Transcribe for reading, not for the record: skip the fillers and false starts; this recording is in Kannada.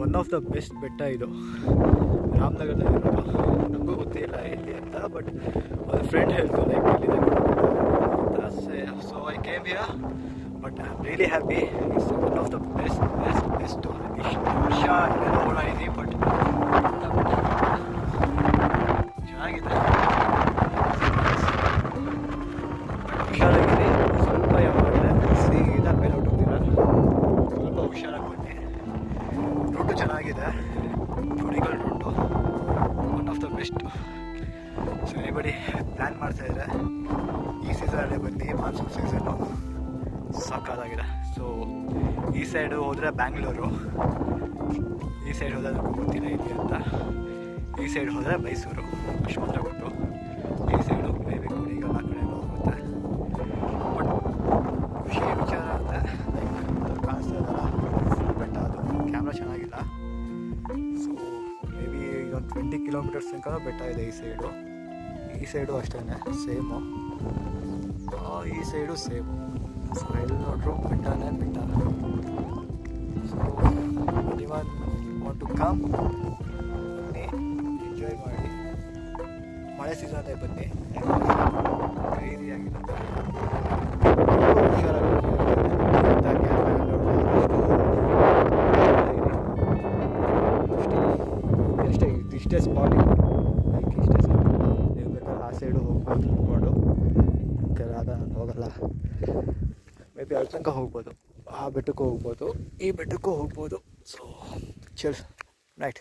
ಒನ್ ಆಫ್ ದ ಬೆಸ್ಟ್ ಬೆಟ್ಟ ಇದು, ರಾಮನಗರದಲ್ಲಿರೋದು. ನಮಗೂ ಗೊತ್ತಿಲ್ಲ ಎಲ್ಲಿ ಅಂತ, ಬಟ್ ಒಂದು ಫ್ರೆಂಡ್ ಹೇಳ್ತು ಲೈಕ್ ಇಲ್ಲಿದೆ ಅಂತ. So I came here, but I am really happy. It's one of the best ಇಷ್ಟು ವರ್ಷ ಎಲ್ಲ ಓಡಾಡಿದ್ದೀನಿ, ಬಟ್ ಚೆನ್ನಾಗಿದೆ. ಹುಷಾರಾಗಿದೆ, ಸ್ವಲ್ಪ ಯಾವಾಗಲೇ ಸೀದಾ ಮೇಲೆ ಹೊಟ್ಟೋಗ್ತೀರ, ಸ್ವಲ್ಪ ಹುಷಾರಾಗಿ ಬನ್ನಿ. ರೂಟು ಚೆನ್ನಾಗಿದೆ, Kunigal route one of the best. So anybody plan ಮಾಡ್ತಾಯಿದ್ರೆ ಈ ಸೀಸನಲ್ಲೇ ಬನ್ನಿ, ಮಾನ್ಸೂನ್ ಸೀಸನ್ನು ಸಾಕಾಗಿದೆ. ಸೊ ಈ ಸೈಡು ಹೋದರೆ ಬ್ಯಾಂಗ್ಳೂರು, ಈ ಸೈಡ್ ಹೋದರೆ ಗೊತ್ತಿಲ್ಲ ಇಲ್ಲಿ ಅಂತ, ಈ ಸೈಡ್ ಹೋದರೆ ಮೈಸೂರು, ಅಷ್ಟು ಮಾತ್ರ ಗೊತ್ತು. ಈ ಸೈಡು ಮೇಬಿ ಕುಣಿಗಲ್ ಆ ಕಡೆ ಹೋಗುತ್ತೆ. ಬಟ್ ಖುಷಿ ವಿಚಾರ ಅಂದರೆ ಲೈಕ್ ಕಾಣಿಸ್ತಾ ಇದ್ದಲ್ಲ ಬೆಟ್ಟ, ಅದು ಕ್ಯಾಮ್ರಾ ಚೆನ್ನಾಗಿಲ್ಲ. ಸೊ ಮೇಬಿ ಈಗ ಒಂದು 20 ಕಿಲೋಮೀಟರ್ಸ್ ತನಕ ಬೆಟ್ಟ ಇದೆ ಈ ಸೈಡು ಅಷ್ಟೇ ಸೇಮು, ಈ ಸೈಡು ಸೇಮು. ಸೊ ಎಲ್ಲಿ ನೋಡ್ರು ಬೆಟ್ಟನೇ ಬೆಟ್ಟ. So anyone want to come, ಬನ್ನಿ, ಎಂಜಾಯ್ ಮಾಡಿ. ಮಳೆ ಸೀಸನ್ನೇ ಬನ್ನಿ, ಕ್ರೇಜಿ ಆಗಿರುತ್ತೆ. ಹುಷಾರಾಗಿ ಇಷ್ಟೇ ಸ್ಪಾಟ್ ಇದೆ, ಲೈಕ್ ಇಷ್ಟೇ ಸಾಕು. ನೀವು ಬೇಕಾದ್ರೆ ಆ ಸೈಡು ಹೋಗ್ಬೋದು, ಅದ ನಾನು ಹೋಗಲ್ಲ. ಮೇಬಿ ಅಲ್ಲಿ ತನಕ ಹೋಗ್ಬೋದು, ಆ ಬೆಟ್ಟಕ್ಕೂ ಹೋಗ್ಬೋದು, ಈ ಬೆಟ್ಟಕ್ಕೂ ಹೋಗ್ಬೋದು. So chill night.